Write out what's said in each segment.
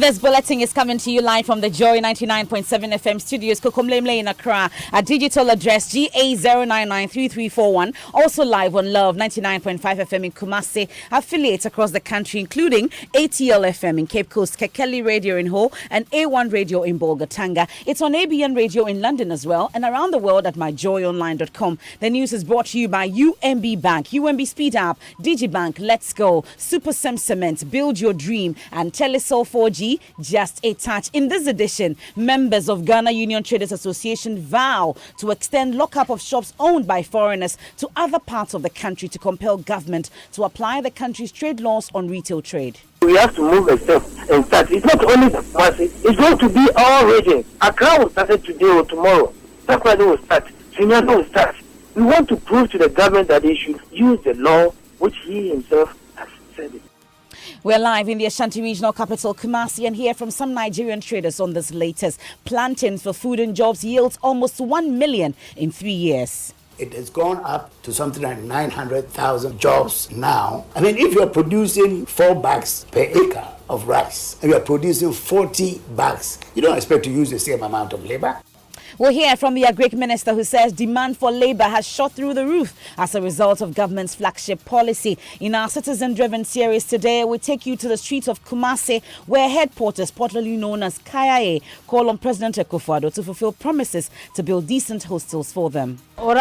This bulletin is coming to you live from the Joy 99.7 FM studios, Kokomlemle in Accra. Our digital address GA0993341. Also live on Love 99.5 FM in Kumasi. Affiliates across the country, including ATL FM in Cape Coast, Kekeli Radio in Ho, and A1 Radio in Bolgatanga. It's on ABN Radio in London as well, and around the world at myjoyonline.com. The news is brought to you by UMB Bank, UMB Speed App, Digibank, Let's Go, Super Sem Cement, Build Your Dream, and Telesol 4G. Just a touch. In this edition, members of Ghana Union Traders Association vow to extend lockup of shops owned by foreigners to other parts of the country to compel government to apply the country's trade laws on retail trade. We have to move a step and start. It's not only the masses, it's going to be our region. Accra will start today or tomorrow. That's why they will start. Trinidad will start. We want to prove to the government that they should use the law which he himself has said it. We're live in the Ashanti regional capital, Kumasi, and hear from some Nigerian traders on this latest. Plantains for food and jobs yields almost 1 million in 3 years. It has gone up to something like 900,000 jobs now. I mean, if you're producing 4 bags per acre of rice and you're producing 40 bags, you don't expect to use the same amount of labor. We'll hear from the Agric Minister, who says demand for labor has shot through the roof as a result of government's flagship policy. In our citizen-driven series today, we take you to the streets of Kumasi, where headquarters, popularly known as KIA, call on President Akufo-Addo to fulfill promises to build decent hostels for them. You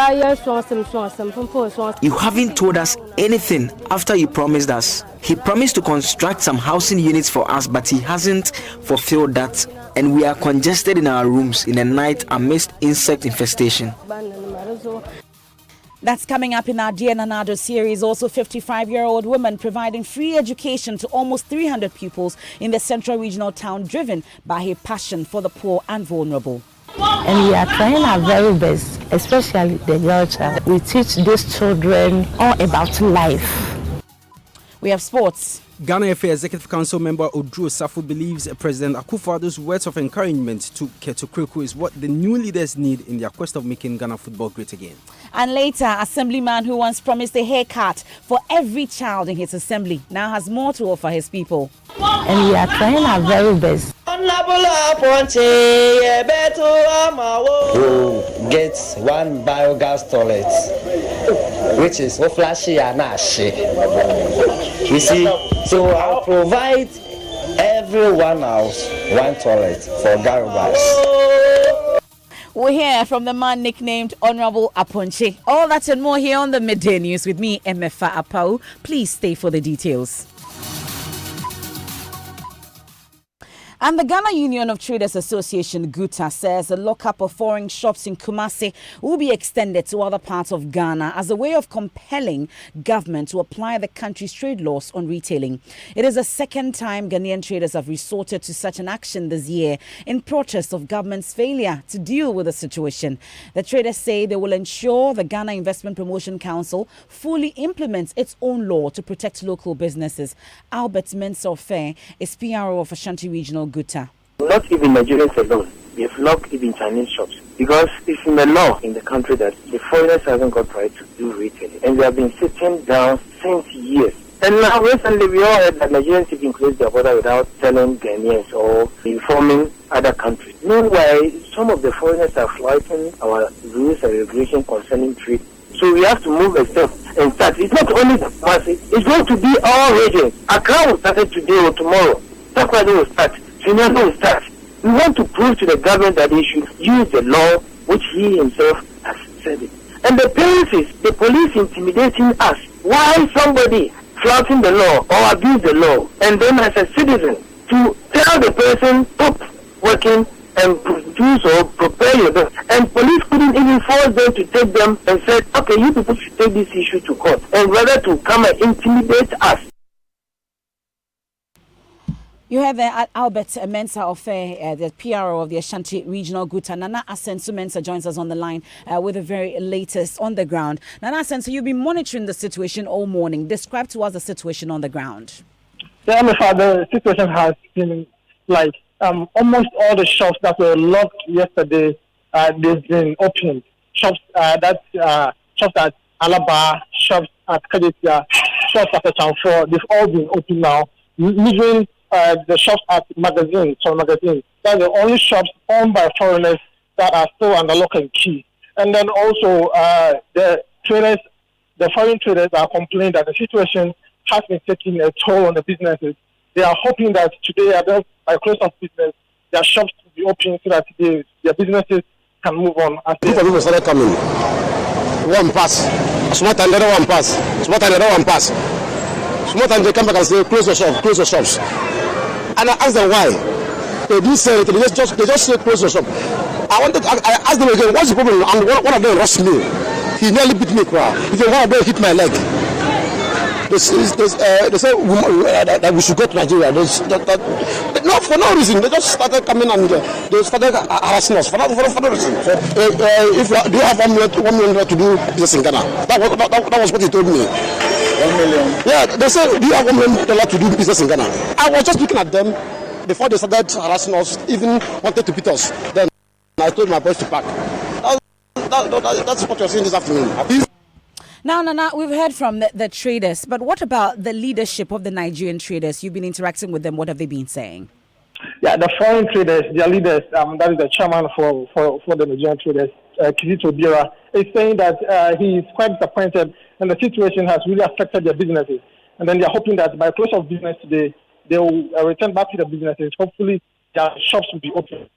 haven't told us anything after you promised us. He promised to construct some housing units for us, but he hasn't fulfilled that. And we are congested in our rooms in the night amidst insect infestation. That's coming up in our Dear Nanado series. Also, 55-year-old woman providing free education to almost 300 pupils in the central regional town, driven by her passion for the poor and vulnerable. And we are trying our very best, especially the girl child. We teach these children all about life. We have sports. Ghana FA Executive Council member Odru Safo believes President Akufo-Addo's words of encouragement to Keto Kriku is what the new leaders need in their quest of making Ghana football great again. And later, Assemblyman who once promised a haircut for every child in his assembly now has more to offer his people. And we are trying our very best. To get 1 biogas toilet, which is so flashy and nashy. You see, so I'll provide everyone else 1 toilet for Garibas. We'll hear from the man nicknamed Honorable Aponche. All that and more here on the Midday News with me, Emefa Apau. Please stay for the details. And the Ghana Union of Traders Association, GUTA, says the lockup of foreign shops in Kumasi will be extended to other parts of Ghana as a way of compelling government to apply the country's trade laws on retailing. It is the second time Ghanaian traders have resorted to such an action this year in protest of government's failure to deal with the situation. The traders say they will ensure the Ghana Investment Promotion Council fully implements its own law to protect local businesses. Albert Mensah is PRO of Ashanti Regional GUTA. Not even Nigerians alone. We have locked even Chinese shops because it's in the law in the country that the foreigners haven't got right to do retailing, and they have been sitting down since years. And now recently we all heard that Nigerians even closed their border without telling Ghanaians or informing other countries. Meanwhile, some of the foreigners are flouting our rules and regulations concerning trade. So we have to move a step and start. It's not only the masses, it's going to be our region. Accra will start today or tomorrow. That's why they will start. Trinidad will start. We want to prove to the government that they should use the law which he himself has said it. And the parents is the police intimidating us. Why somebody flouting the law or abuse the law, and then as a citizen to tell the person stop working and produce or prepare your best, and police couldn't even force them to take them and said, okay, you people should take this issue to court, and rather to come and intimidate us. You have Albert Mensah the PRO of the Ashanti Regional GUTA. Nana Asensu Mensah joins us on the line with the very latest on the ground. Nana Asensu, you've been monitoring the situation all morning. Describe to us the situation on the ground. Yeah, the situation has been like almost all the shops that were locked yesterday, they've been opened. Shops shops at Alaba, shops at Kadetia, shops at Chanfor, they've all been open now, leaving the shops at magazines. That's the only shops owned by foreigners that are still under lock and key. And then also the foreign traders are complaining that the situation has been taking a toll on the businesses. They are hoping that today, by close of business, their shops will be open so that their businesses can move on. People started coming. One pass, small time, another one pass, small time, another one pass. Small time they come back and say, close the shops. And I asked them why. They didn't say anything, they just say close the shop. I asked them again, what's the problem? And one of them rushed me. He nearly beat me. He said, one of them hit my leg. They say that we should go to Nigeria. No, for no reason. They just started coming and they started harassing us for no reason. Do you have $1 million to do business in Ghana? That was what he told me. 1 million. Yeah, they said, do you have $1 million to do business in Ghana? I was just looking at them before they started harassing us, even wanted to beat us. Then I told my boys to pack. That's what you're seeing this afternoon. Now, we've heard from the traders, but what about the leadership of the Nigerian traders? You've been interacting with them. What have they been saying? Yeah, the foreign traders, their leaders, that is the chairman for the Nigerian traders, Kizito Bira, is saying that he is quite disappointed and the situation has really affected their businesses. And then they're hoping that by close of business today, they will return back to the businesses. Hopefully, their shops will be open.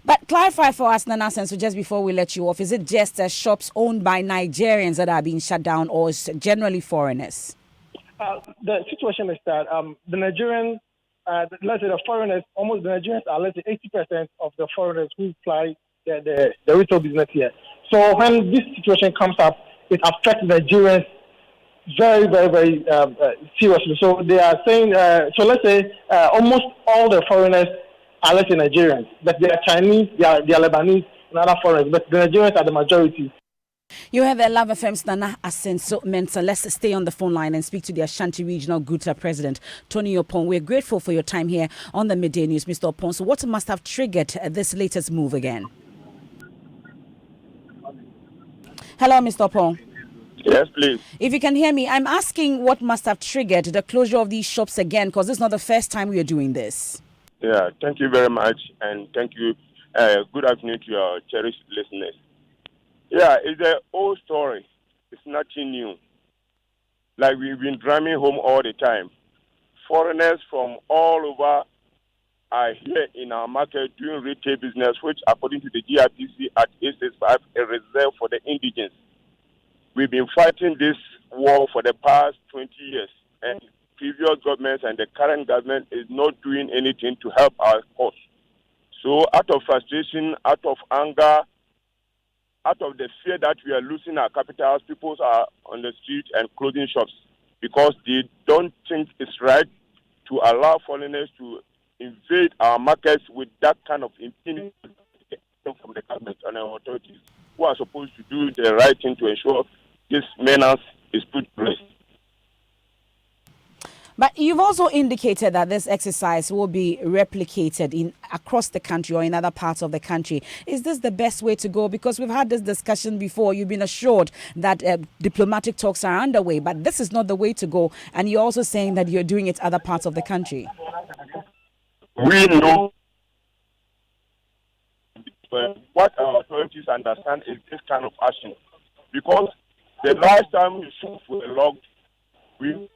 But clarify for us, Nana Senso, just before we let you off, is it just shops owned by Nigerians that are being shut down, or is it generally foreigners? The situation is that the Nigerians, let's say the foreigners, almost the Nigerians are less than 80% of the foreigners who fly the retail business here. So when this situation comes up, it affects Nigerians very, very, very seriously. So they are saying, so let's say almost all the foreigners are less than Nigerians, but they are Chinese, they are Lebanese, and other foreigners, but the Nigerians are the majority. You have a Love FM's Nana Asenso Mensa. Let's stay on the phone line and speak to the Ashanti Regional Guta President, Tony Opon. We're grateful for your time here on the Midday News, Mr. Opon. So what must have triggered this latest move again? Hello, Mr. Opon. Yes, please. If you can hear me, I'm asking what must have triggered the closure of these shops again, because this is not the first time we are doing this. Yeah, thank you very much, and thank you. Good afternoon to your cherished listeners. Yeah, it's an old story. It's nothing new. Like we've been drumming home all the time. Foreigners from all over are here in our market doing retail business, which according to the GRPC at 865 is reserved for the indigents. We've been fighting this war for the past 20 years, and previous governments and the current government is not doing anything to help our cause. So out of frustration, out of anger, out of the fear that we are losing our capitals, people are on the street and closing shops because they don't think it's right to allow foreigners to invade our markets with that kind of impunity from the government and our authorities who are supposed to do the right thing to ensure this menace is put to rest. But you've also indicated that this exercise will be replicated across the country or in other parts of the country. Is this the best way to go? Because we've had this discussion before. You've been assured that diplomatic talks are underway, but this is not the way to go. And you're also saying that you're doing it other parts of the country. We know what our authorities understand is this kind of action. Because the last time we shoot for a log, we...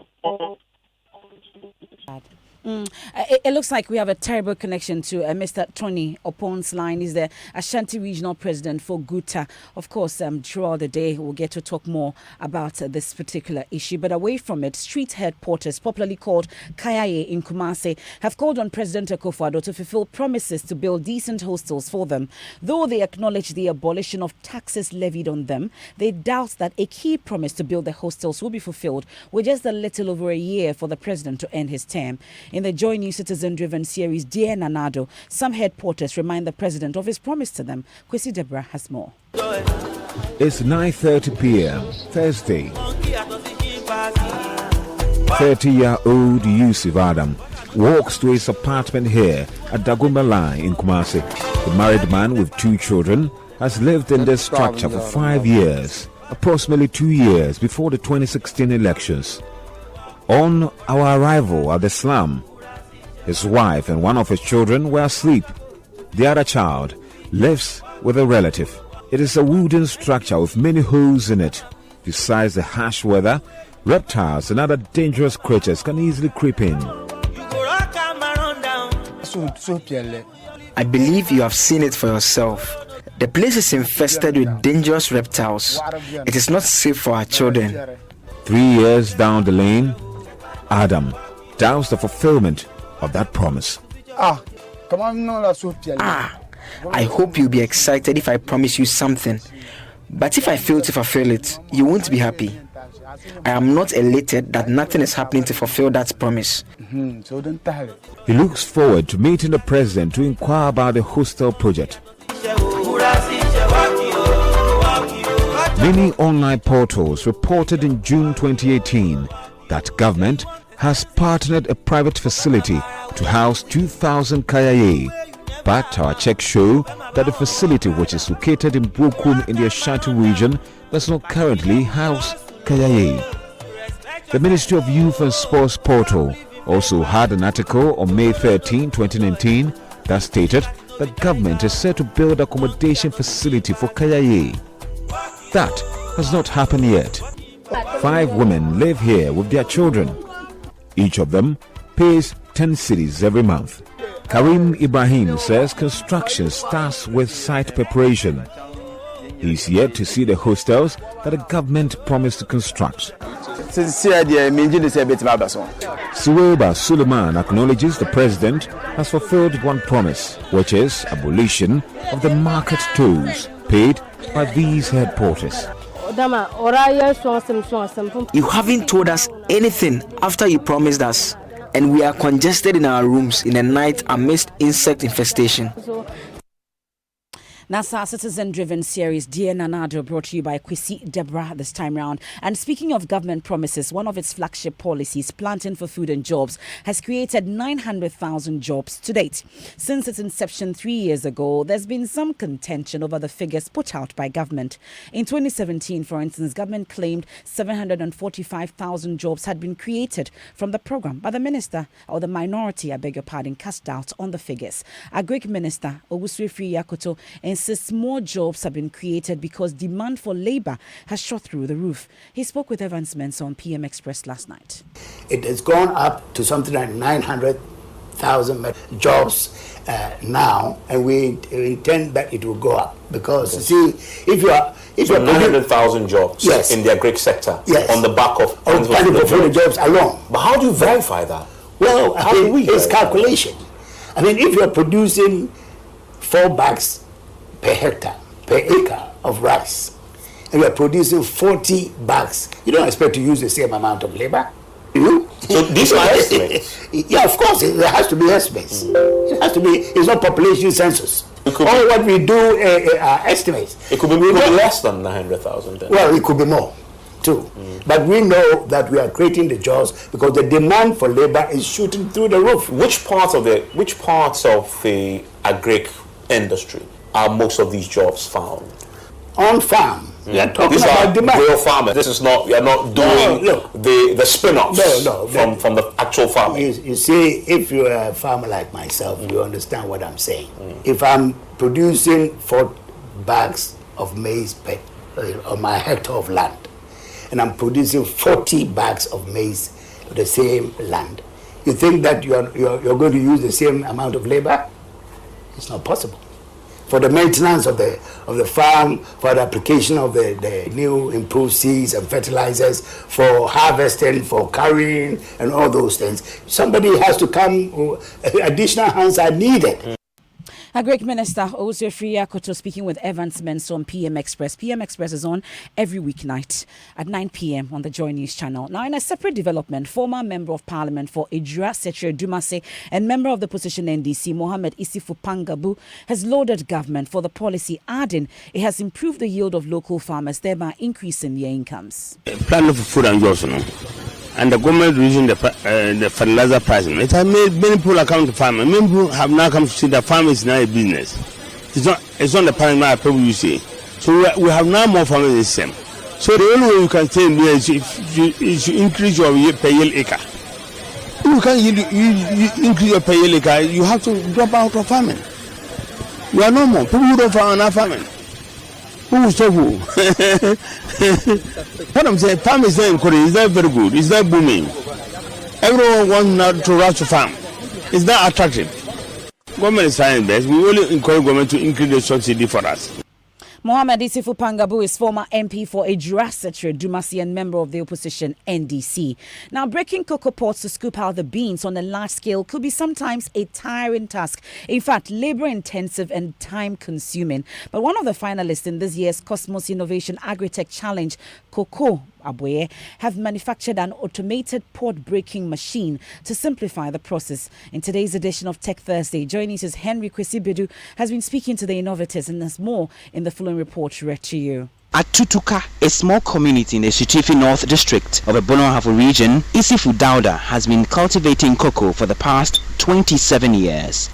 It looks like we have a terrible connection to Mr. Tony Opon's line. He's the Ashanti Regional President for Guta. Of course, throughout the day, we'll get to talk more about this particular issue. But away from it, street head porters, popularly called Kayaye in Kumasi, have called on President Akufo-Addo to fulfill promises to build decent hostels for them. Though they acknowledge the abolition of taxes levied on them, they doubt that a key promise to build the hostels will be fulfilled with just a little over a year for the president to end his term. In the Joy News citizen-driven series Dear Nanado, some head porters remind the president of his promise to them. Kwesi Deborah has more. It's 9:30 p.m. Thursday. 30-year-old Yusuf Adam walks to his apartment here at Dagumba Line in Kumasi. The married man with 2 children has lived in this structure for 5 years, approximately 2 years before the 2016 elections. On our arrival at the slum, his wife and one of his children were asleep. The other child lives with a relative. It is a wooden structure with many holes in it. Besides the harsh weather, reptiles and other dangerous creatures can easily creep in. I believe you have seen it for yourself. The place is infested with dangerous reptiles. It is not safe for our children. 3 years down the lane, Adam doubts the fulfillment of that promise. I hope you'll be excited if I promise you something. But if I fail to fulfill it, you won't be happy. I am not elated that nothing is happening to fulfill that promise. He looks forward to meeting the president to inquire about the hostel project. Many online portals reported in June 2018 that government has partnered a private facility to house 2,000 Kayaye. But our checks show that the facility, which is located in Bokum in the Ashanti region, does not currently house Kayaye. The Ministry of Youth and Sports portal also had an article on May 13, 2019 that stated that government is set to build accommodation facility for Kayaye. That has not happened yet. 5 women live here with their children. Each of them pays 10 cedis every month. Karim Ibrahim says construction starts with site preparation. He is yet to see the hostels that the government promised to construct. Suweba Suleiman acknowledges the president has fulfilled one promise, which is abolition of the market tolls paid by these head porters. You haven't told us anything after you promised us, and we are congested in our rooms in the night amidst insect infestation. NASA citizen-driven series Dear Nanado, brought to you by Kwesi Deborah this time round. And speaking of government promises, one of its flagship policies, Planting for Food and Jobs, has created 900,000 jobs to date. Since its inception 3 years ago, there's been some contention over the figures put out by government. In 2017, for instance, government claimed 745,000 jobs had been created from the program, but the minister, or the minority, I beg your pardon, cast doubt on the figures. Our Greek minister, Owusrefri Yakoto, insists more jobs have been created because demand for labor has shot through the roof. He spoke with Evans Mensah on PM Express last night. It has gone up to something like 900,000 jobs now, and we intend that it will go up because see, if you're 900,000 jobs in the agri sector on the back of the jobs alone. But how do you verify that? Well, it's calculation. I mean, if you're producing 4 bags per hectare, per acre of rice, and we are producing 40 bags, you don't expect to use the same amount of labor, you? So these are estimates? Yeah, of course, there has to be estimates. It has to be, it's not population census. All what we do are estimates. It could be less than 900,000 then. Well, it could be more too. But we know that we are creating the jobs because the demand for labor is shooting through the roof. Which parts of the agri industry are most of these jobs found? On farm. We are talking these about are demand. real farmers. This is not, you are not doing the spin-offs from the actual farming. You see, if you're a farmer like myself, you understand what I'm saying. If I'm producing 4 bags of maize on my hectare of land, and I'm producing 40 bags of maize on the same land, you think that you're going to use the same amount of labor? It's not possible. For the maintenance of the farm, for the application of the new improved seeds and fertilizers, for harvesting, for carrying, and all those things, somebody has to come. Additional hands are needed. A Greek minister, Owusrefri Yakoto, speaking with Evans Mensah on PM Express. PM Express is on every weeknight at 9 p.m. on the Joy News channel. Now, in a separate development, former Member of Parliament for Ejura Setre Dumase and member of the opposition NDC, Mohammed Isifu Pangabu, has lauded government for the policy, adding it has improved the yield of local farmers, thereby increasing their incomes. Plan for food and jobs, and the government reducing the fertilizer pricing. It has made many people come to farming. Many people have now come to see that farming is now a business. It's not the paradigm people you see. So we have now more farming system. So the only way you can stay in there is if you increase your per year acre. If you can't increase your per year acre, you have to drop out of farming. You are no more. People who don't farm are not farming. Who will stop who? What I'm saying, farm is not encouraged, it's not very good, it's not booming. Everyone wants now to rush to farm. It's not attractive. Government is trying best. We only encourage government to increase the subsidy for us. Mohamed Isifu Pangabu is former MP for Ejurasatre, Dumasi, and member of the opposition NDC. Now, breaking cocoa pods to scoop out the beans on a large scale could be sometimes a tiring task. In fact, labor-intensive and time-consuming. But one of the finalists in this year's Cosmos Innovation Agritech Challenge, Cocoa Aboye, have manufactured an automated pod breaking machine to simplify the process. In today's edition of Tech Thursday, joining us Henry Kwesibedu has been speaking to the innovators, and there's more in the following report read to you. At Tutuka, a small community in the Shitifi North District of the Bono-Hafo region, Isifu Dauda has been cultivating cocoa for the past 27 years.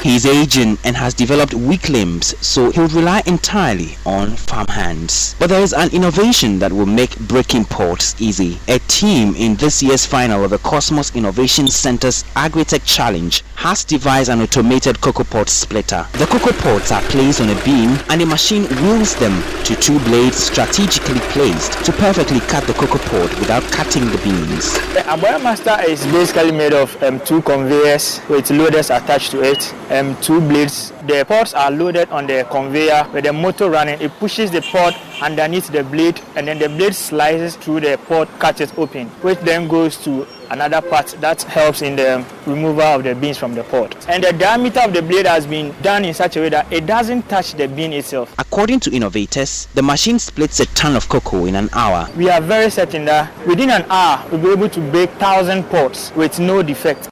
He is aging and has developed weak limbs, so he would rely entirely on farm hands. But there is an innovation that will make breaking pods easy. A team in this year's final of the Cosmos Innovation Center's Agritech Challenge has devised an automated cocoa pod splitter. The cocoa pods are placed on a beam and a machine wheels them to two blades strategically placed to perfectly cut the cocoa pod without cutting the beans. The Aboya Master is basically made of two conveyors with loaders attached to it, two blades. The pods are loaded on the conveyor with the motor running. It pushes the pod underneath the blade, and then the blade slices through the pod, cuts it open, which then goes to another part that helps in the removal of the beans from the pod. And the diameter of the blade has been done in such a way that it doesn't touch the bean itself. According to innovators, the machine splits a ton of cocoa in an hour. We are very certain that within an hour we'll be able to bake 1,000 pods with no defect.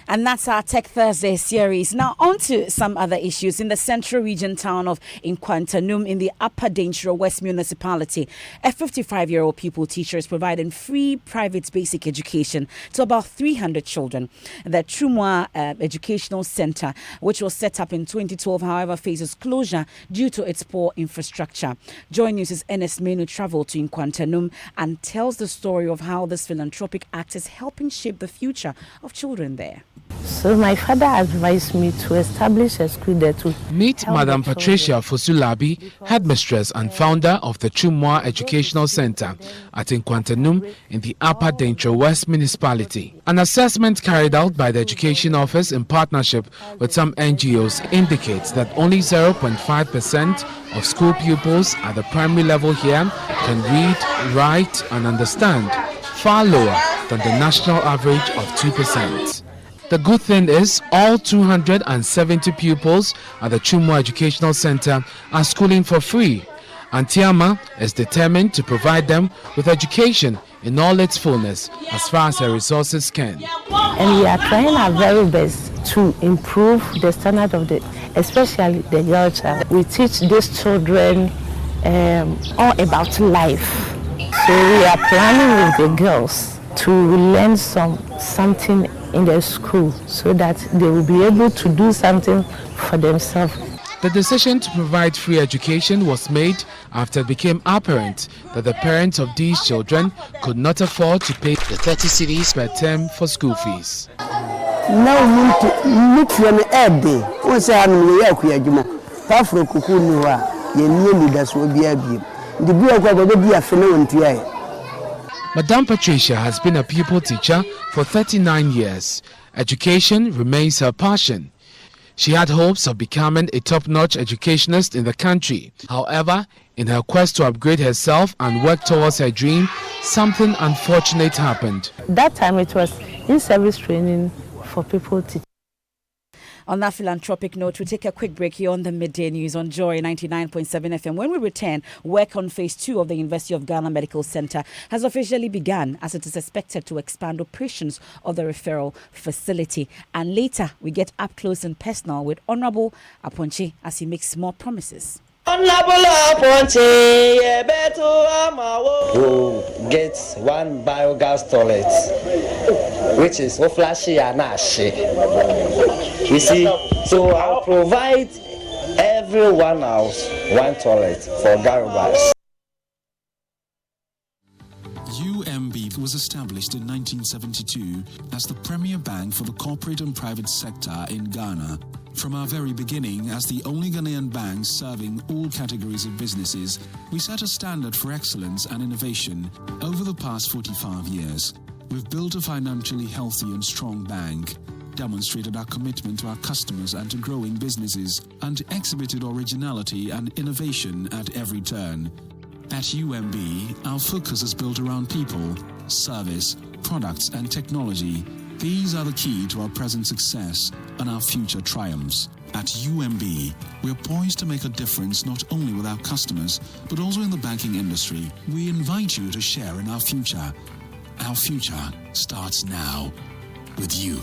And that's our Tech Thursday series. Now on to some other issues. In the central region town of Nkwantanum in the Upper Daintra West Municipality, a 55-year-old pupil teacher is providing free private basic education to about 300 children. The Chumwa Educational Center, which was set up in 2012, however, faces closure due to its poor infrastructure. Joy News' Ernest Menu traveled to Nkwantanum and tells the story of how this philanthropic act is helping shape the future of children there. So my father advised me to establish a school there to meet Madam Patricia Fosulabi, headmistress and founder of the Chumwa Educational Center at Nkwantanum in the Upper Daintra West Municipality. An assessment carried out by the Education Office in partnership with some NGOs indicates that only 0.5% of school pupils at the primary level here can read, write and understand, far lower than the national average of 2%. The good thing is all 270 pupils at the Chumwa Educational Center are schooling for free, and Tiama is determined to provide them with education in all its fullness as far as her resources can. And we are trying our very best to improve the standard of especially the girl child. We teach these children all about life. So we are planning with the girls to learn something in their school so that they will be able to do something for themselves. The decision to provide free education was made after it became apparent that the parents of these children could not afford to pay the 30 cedis per term for school fees. Madame Patricia has been a pupil teacher for 39 years. Education remains her passion. She had hopes of becoming a top-notch educationist in the country. However, in her quest to upgrade herself and work towards her dream, something unfortunate happened. That time it was in-service training for people teaching. On that philanthropic note, we take a quick break here on the Midday News on Joy 99.7 FM. When we return, work on phase 2 of the University of Ghana Medical Center has officially begun, as it is expected to expand operations of the referral facility. And later, we get up close and personal with Honorable Aponche as he makes more promises. Who gets one biogas toilet, which is flashy and ashy. You see, so I'll provide every every one house, one toilet for Garibas. UMB was established in 1972 as the premier bank for the corporate and private sector in Ghana. From our very beginning, as the only Ghanaian bank serving all categories of businesses, we set a standard for excellence and innovation. Over the past 45 years, we've built a financially healthy and strong bank, demonstrated our commitment to our customers and to growing businesses, and exhibited originality and innovation at every turn. At UMB, our focus is built around people, service, products, and technology. These are the key to our present success and our future triumphs. At UMB, we're poised to make a difference not only with our customers, but also in the banking industry. We invite you to share in our future. Our future starts now with you.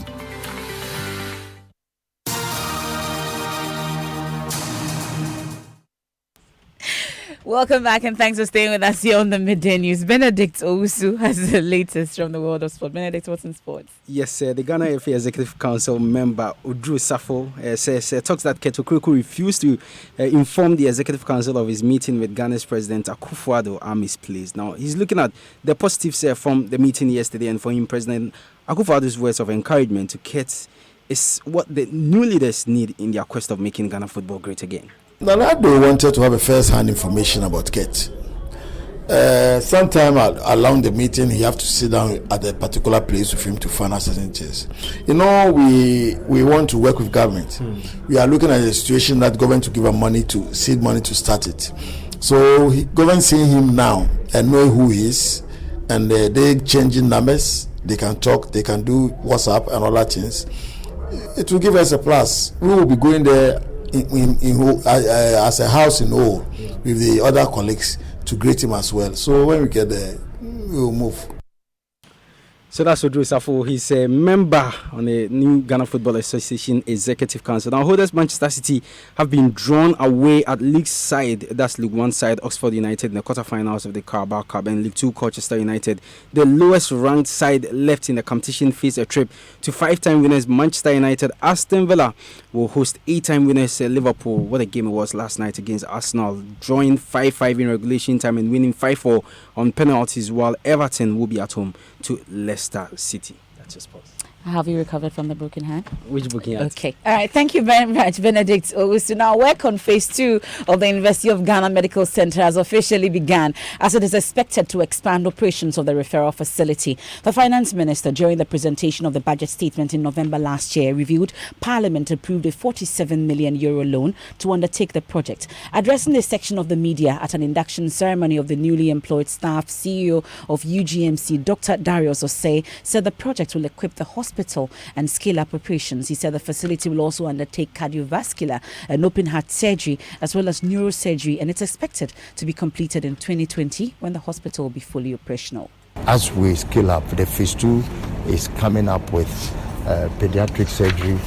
Welcome back and thanks for staying with us here on the Midday News. Benedict Owusu has the latest from the world of sport. Benedict, what's in sports? Yes, the Ghana FA Executive Council member Odru Safo talks that Ketokriku refused to inform the Executive Council of his meeting with Ghana's President Akufo-Addo are misplaced. Now, he's looking at the positives from the meeting yesterday, and for him, President Akufo-Addo's words of encouragement to Ket is what the new leaders need in their quest of making Ghana football great again. Nalado wanted to have a first-hand information about Ket. Sometime along the meeting, he have to sit down at a particular place with him to find out certain things. You know, we want to work with government. We are looking at a situation that government to give us money to seed money to start it. So government seeing him now and know who he is, and they changing numbers. They can talk. They can do WhatsApp and all that things. It will give us a plus. We will be going there as a house in all with the other colleagues to greet him as well. So when we get there, we will move. So that's Odru Safo. He's a member on the new Ghana Football Association Executive Council. Now, holders Manchester City have been drawn away at League side, that's League 1 side, Oxford United in the quarterfinals of the Carabao Cup, and League 2 Colchester United, the lowest ranked side left in the competition, face a trip to 5-time winners Manchester United. Aston Villa will host 8-time winners Liverpool. What a game it was last night against Arsenal, drawing 5-5 in regulation time and winning 5-4 on penalties, while Everton will be at home to Leicester City. That's your sports. Have you recovered from the broken hand? Which broken hand? Okay. All right. Thank you very much, Benedict Owusu. Now, work on phase 2 of the University of Ghana Medical Center has officially begun, as it is expected to expand operations of the referral facility. The Finance Minister, during the presentation of the budget statement in November last year, revealed Parliament approved a €47 million loan to undertake the project. Addressing a section of the media at an induction ceremony of the newly employed staff, CEO of UGMC, Dr. Darius Osei, said the project will equip the hospital and scale up operations. He said the facility will also undertake cardiovascular and open heart surgery as well as neurosurgery, and it's expected to be completed in 2020 when the hospital will be fully operational. As we scale up, the phase 2 is coming up with pediatric surgery,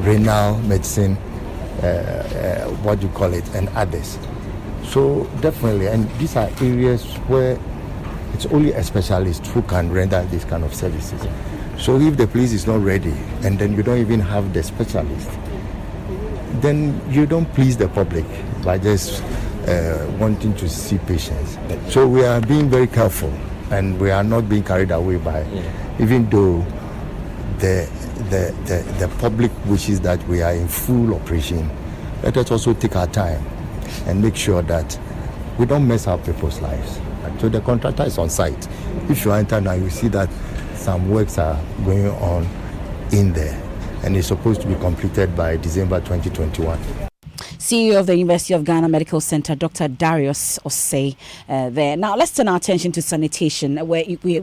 renal medicine, and others. So definitely, and these are areas where it's only a specialist who can render this kind of services. So if the place is not ready and then you don't even have the specialist, then you don't please the public by just wanting to see patients. So we are being very careful and we are not being carried away by, even though the public wishes that we are in full operation, let us also take our time and make sure that we don't mess up people's lives. So the contractor is on site. If you enter now, you see that some works are going on in there, and it's supposed to be completed by December 2021. CEO of the University of Ghana Medical Center, Dr. Darius Osei, there. Now, let's turn our attention to sanitation, where we are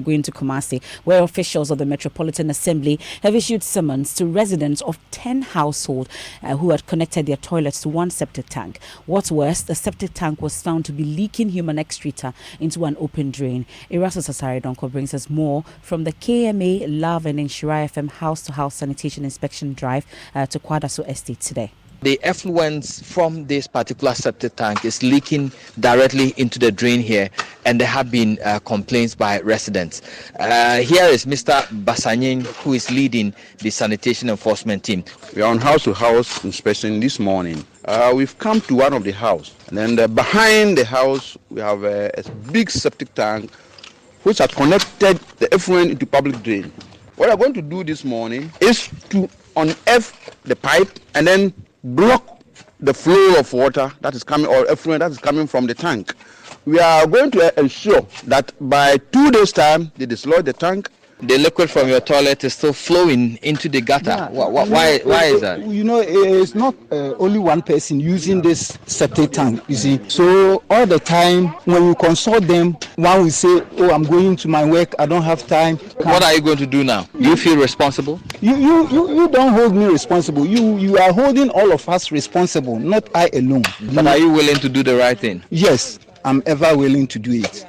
going to Kumasi, where officials of the Metropolitan Assembly have issued summons to residents of 10 households who had connected their toilets to one septic tank. What's worse, the septic tank was found to be leaking human excreta into an open drain. Erastus Asaridonko brings us more from the KMA Love and Inshira FM house-to-house sanitation inspection drive to Kwadaso Estate today. The effluent from this particular septic tank is leaking directly into the drain here, and there have been complaints by residents. Here is Mr. Basanyin, who is leading the sanitation enforcement team. We are on house-to-house inspection this morning. We've come to one of the house, and then behind the house we have a big septic tank which has connected the effluent into public drain. What we are going to do this morning is to unearth the pipe and then block the flow of water that is coming, or effluent that is coming from the tank. We are going to ensure that by 2 days' time they dislodge the tank. The liquid from your toilet is still flowing into the gutter. Yeah. Why is that? You know, it's not only one person using this septic tank, you see. So all the time when we consult them, one will say, oh, I'm going to my work, I don't have time. What are you going to do now? Do you feel responsible? You don't hold me responsible. You are holding all of us responsible, not I alone. But are you willing to do the right thing? Yes, I'm ever willing to do it.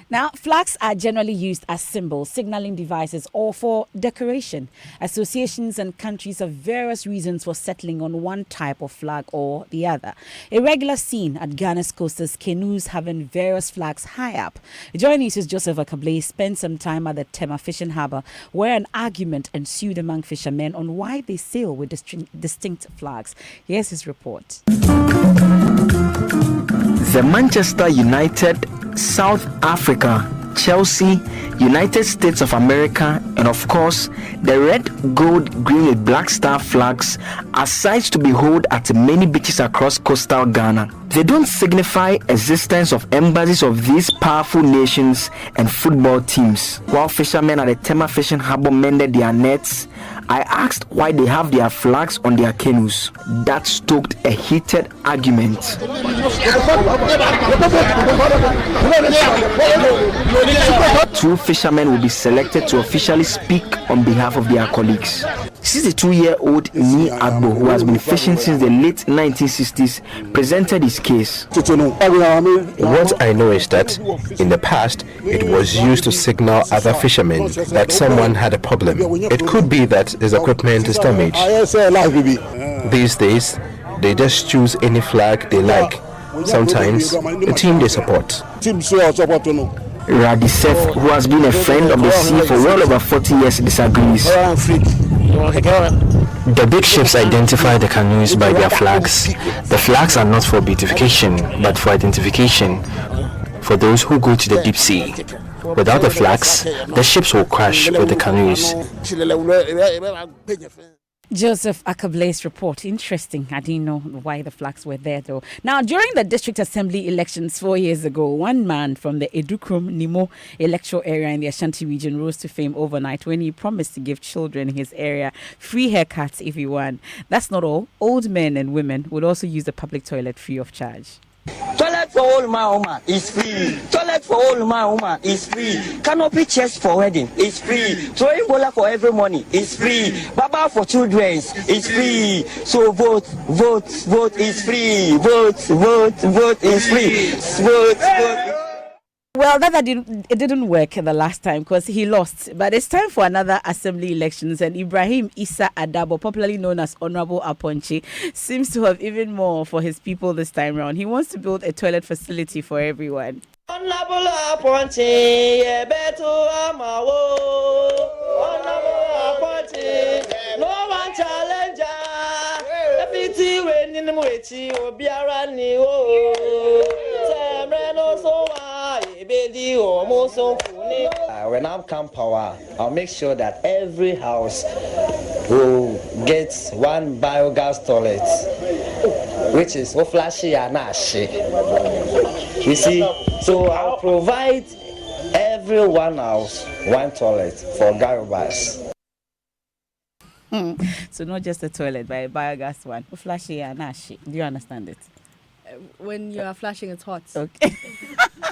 Now, flags are generally used as symbols, signaling devices, or for decoration. Associations and countries have various reasons for settling on one type of flag or the other. A regular scene at Ghana's coast is canoes having various flags high up. Joining us is Joseph Akable spent some time at the Tema Fishing Harbour, where an argument ensued among fishermen on why they sail with distinct flags. Here's his report. The Manchester United, South Africa, Chelsea, United States of America, and of course, the red, gold, green with black star flags are sights to behold at many beaches across coastal Ghana. They don't signify existence of embassies of these powerful nations and football teams. While fishermen at the Tema Fishing Harbour mended their nets, I asked why they have their flags on their canoes. That stoked a heated argument. Two fishermen will be selected to officially speak on behalf of their colleagues. 62-year-old Ni Agbo, who has been fishing since the late 1960s, presented his case. What I know is that in the past, it was used to signal other fishermen that someone had a problem. It could be that his equipment is damaged. These days, they just choose any flag they like. Sometimes, the team they support. Radisef, who has been a friend of the sea for well over 40 years, disagrees. The big ships identify the canoes by their flags. The flags are not for beautification, but for identification for those who go to the deep sea. Without the flags, the ships will crash with the canoes. Joseph Akable's report. Interesting. I didn't know why the flags were there, though. Now, during the district assembly elections 4 years ago, one man from the Edukrum Nimo electoral area in the Ashanti region rose to fame overnight when he promised to give children in his area free haircuts if he won. That's not all. Old men and women would also use the public toilet free of charge. Toilet for all woman is free. Toilet for all woman is free. Canopy chairs for wedding is free. Throwing bola for every money is free. Baba for children is free. So vote is free. Vote is free. Vote. Well, it didn't work the last time because he lost. But it's time for another assembly elections, and Ibrahim Issa Adabo, popularly known as Honorable Aponchi, seems to have even more for his people this time round. He wants to build a toilet facility for everyone. Honorable Aponchi, no one challenger. When I come power, I'll make sure that every house will get one biogas toilet, which is flashy and ashy. You see, so I'll provide every one house one toilet for biogas. So not just a toilet, but a biogas one. Flashy and ashy. Do you understand it? When you are flashing, it's hot. Okay.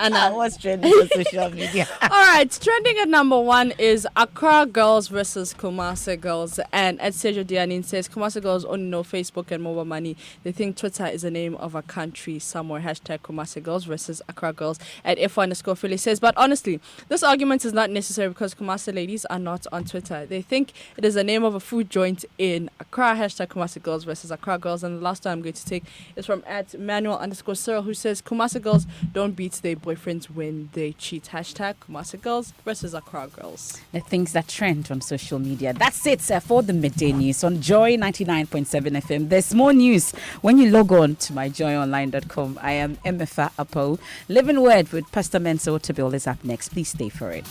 Anna, what's trending on social media? All right, trending at number 1 is Accra girls versus Kumasi girls. And Ed Sejo Dianin says Kumasi girls only know Facebook and mobile money. They think Twitter is the name of a country somewhere. Hashtag Kumasi girls versus Accra girls. At F1_Philly says, but honestly, this argument is not necessary because Kumasi ladies are not on Twitter. They think it is the name of a food joint in Accra. Hashtag Kumasi girls versus Accra girls. And the last one I'm going to take is from at Manuel_Cyril, who says Kumasi girls don't beat their boyfriends when they cheat. Hashtag Kumasi girls versus Accra girls. The things that trend on social media. That's it for the midday news on Joy 99.7 FM. There's more news when you log on to myjoyonline.com. I am Emefa Apo. Living Word with Pastor Mensa Otabil is up next. Please stay for it.